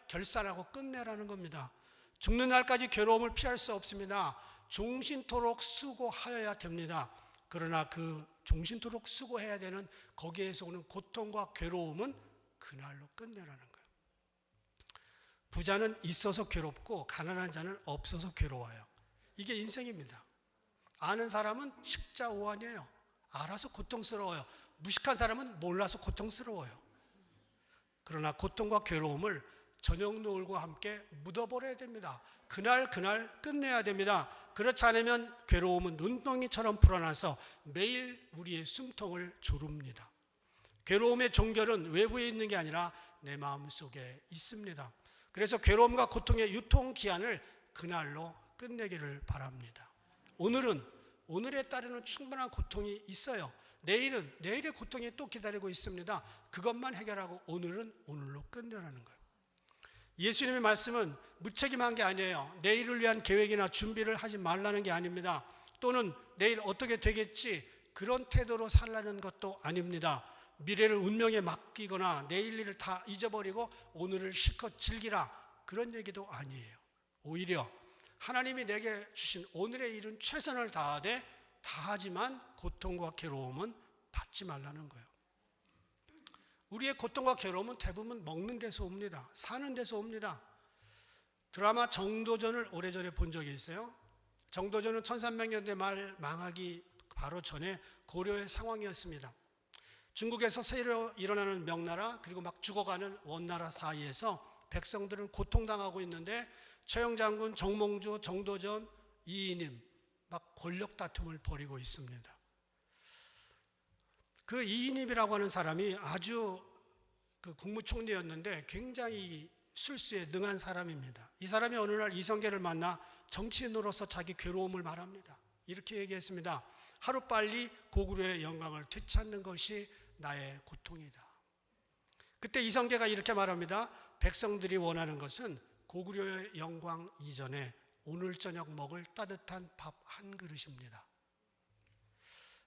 결산하고 끝내라는 겁니다. 죽는 날까지 괴로움을 피할 수 없습니다. 종신토록 수고하여야 됩니다. 그러나 그 종신토록 수고해야 되는 거기에서 오는 고통과 괴로움은 그날로 끝내라는 거예요. 부자는 있어서 괴롭고 가난한 자는 없어서 괴로워요. 이게 인생입니다. 아는 사람은 식자오한이에요. 알아서 고통스러워요. 무식한 사람은 몰라서 고통스러워요. 그러나 고통과 괴로움을 저녁 노을과 함께 묻어버려야 됩니다. 그날 끝내야 됩니다. 그렇지 않으면 괴로움은 눈덩이처럼 불어나서 매일 우리의 숨통을 조릅니다. 괴로움의 종결은 외부에 있는 게 아니라 내 마음 속에 있습니다. 그래서 괴로움과 고통의 유통기한을 그날로 끝내기를 바랍니다. 오늘에 따르는 충분한 고통이 있어요. 내일의 고통이 또 기다리고 있습니다. 그것만 해결하고 오늘은 오늘로 끝내라는 거예요. 예수님의 말씀은 무책임한 게 아니에요. 내일을 위한 계획이나 준비를 하지 말라는 게 아닙니다. 또는 내일 어떻게 되겠지, 그런 태도로 살라는 것도 아닙니다. 미래를 운명에 맡기거나 내일 일을 다 잊어버리고 오늘을 실컷 즐기라, 그런 얘기도 아니에요. 오히려 하나님이 내게 주신 오늘의 일은 최선을 다하되 다하지만 고통과 괴로움은 받지 말라는 거예요. 우리의 고통과 괴로움은 대부분 먹는 데서 옵니다. 사는 데서 옵니다. 드라마 정도전을 오래전에 본 적이 있어요. 정도전은 1300년대 말 망하기 바로 전에 고려의 상황이었습니다. 중국에서 새로 일어나는 명나라 그리고 막 죽어가는 원나라 사이에서 백성들은 고통당하고 있는데 최영장군, 정몽주, 정도전, 이인임 막 권력 다툼을 벌이고 있습니다. 그 이인임이라고 하는 사람이 아주 그 국무총리였는데 굉장히 술수에 능한 사람입니다. 이 사람이 어느 날 이성계를 만나 정치인으로서 자기 괴로움을 말합니다. 이렇게 얘기했습니다. 하루빨리 고구려의 영광을 되찾는 것이 나의 고통이다. 그때 이성계가 이렇게 말합니다. 백성들이 원하는 것은 고구려의 영광 이전에 오늘 저녁 먹을 따뜻한 밥 한 그릇입니다.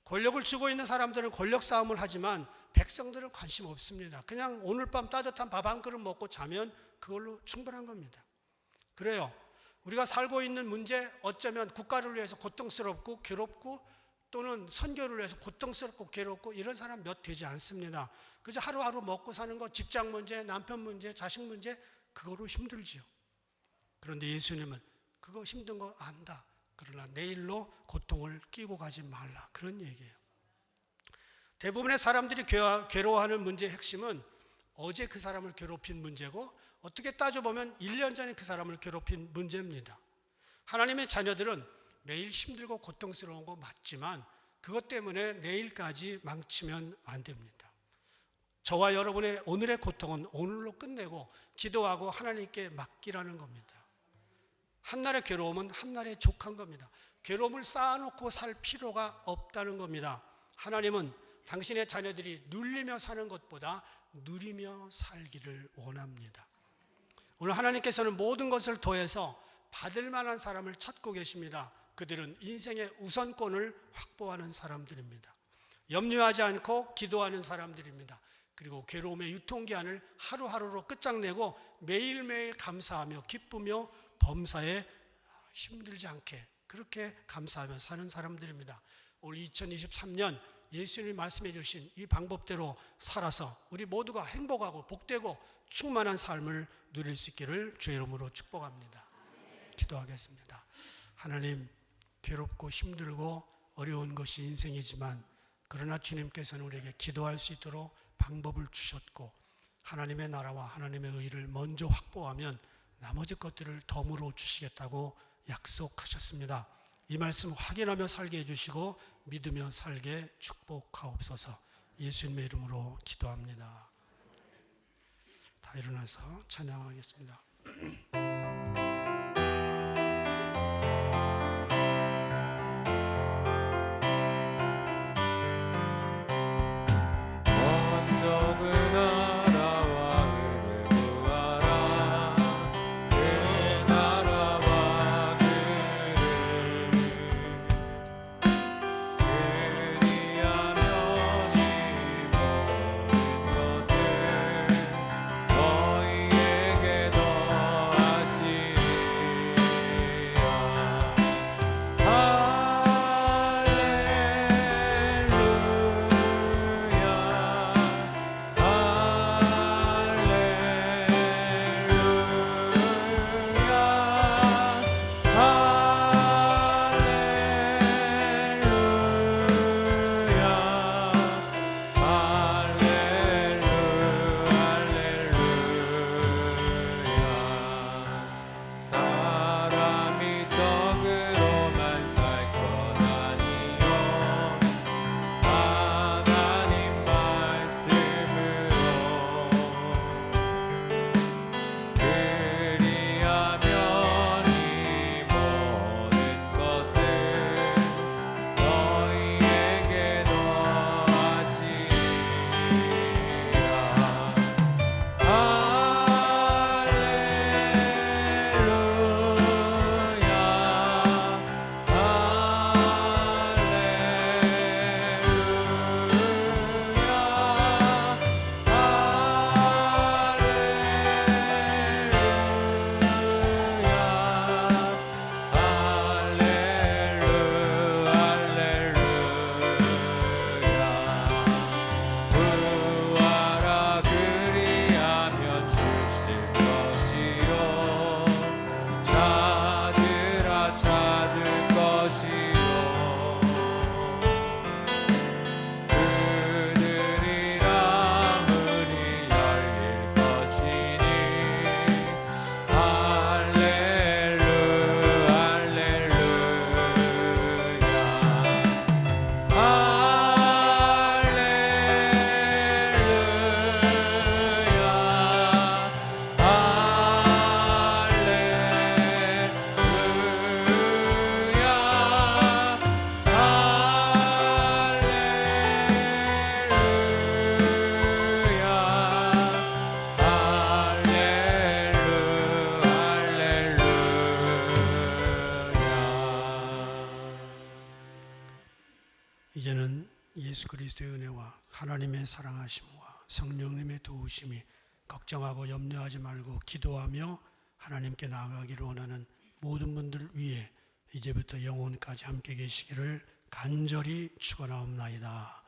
권력을 쥐고 있는 사람들은 권력 싸움을 하지만 백성들은 관심 없습니다. 그냥 오늘 밤 따뜻한 밥 한 그릇 먹고 자면 그걸로 충분한 겁니다. 그래요. 우리가 살고 있는 문제, 어쩌면 국가를 위해서 고통스럽고 괴롭고 또는 선교를 위해서 고통스럽고 괴롭고 이런 사람 몇 되지 않습니다. 그저 하루하루 먹고 사는 거, 직장 문제, 남편 문제, 자식 문제, 그거로 힘들지요. 그런데 예수님은 그거 힘든 거 안다. 그러나 내일로 고통을 끼고 가지 말라. 그런 얘기예요. 대부분의 사람들이 괴로워하는 문제의 핵심은 어제 그 사람을 괴롭힌 문제고, 어떻게 따져보면 1년 전에 그 사람을 괴롭힌 문제입니다. 하나님의 자녀들은 매일 힘들고 고통스러운 거 맞지만 그것 때문에 내일까지 망치면 안 됩니다. 저와 여러분의 오늘의 고통은 오늘로 끝내고 기도하고 하나님께 맡기라는 겁니다. 한날의 괴로움은 한날에 족한 겁니다. 괴로움을 쌓아놓고 살 필요가 없다는 겁니다. 하나님은 당신의 자녀들이 눌리며 사는 것보다 누리며 살기를 원합니다. 오늘 하나님께서는 모든 것을 더해서 받을 만한 사람을 찾고 계십니다. 그들은 인생의 우선권을 확보하는 사람들입니다. 염려하지 않고 기도하는 사람들입니다. 그리고 괴로움의 유통기한을 하루하루로 끝장내고 매일매일 감사하며 기쁘며 범사에 힘들지 않게 그렇게 감사하며 사는 사람들입니다. 올 2023년 예수님이 말씀해 주신 이 방법대로 살아서 우리 모두가 행복하고 복되고 충만한 삶을 누릴 수 있기를 주의 이름으로 축복합니다. 기도하겠습니다. 하나님, 괴롭고 힘들고 어려운 것이 인생이지만 그러나 주님께서는 우리에게 기도할 수 있도록 방법을 주셨고 하나님의 나라와 하나님의 의를 먼저 확보하면 나머지 것들을 덤으로 주시겠다고 약속하셨습니다. 이 말씀 확인하며 살게 해주시고 믿으며 살게 축복하옵소서. 예수님의 이름으로 기도합니다. 다 일어나서 찬양하겠습니다. 이제는 예수 그리스도의 은혜와 하나님의 사랑하심과 성령님의 도우심이 걱정하고 염려하지 말고 기도하며 하나님께 나아가기를 원하는 모든 분들 위해 이제부터 영혼까지 함께 계시기를 간절히 축원하옵나이다.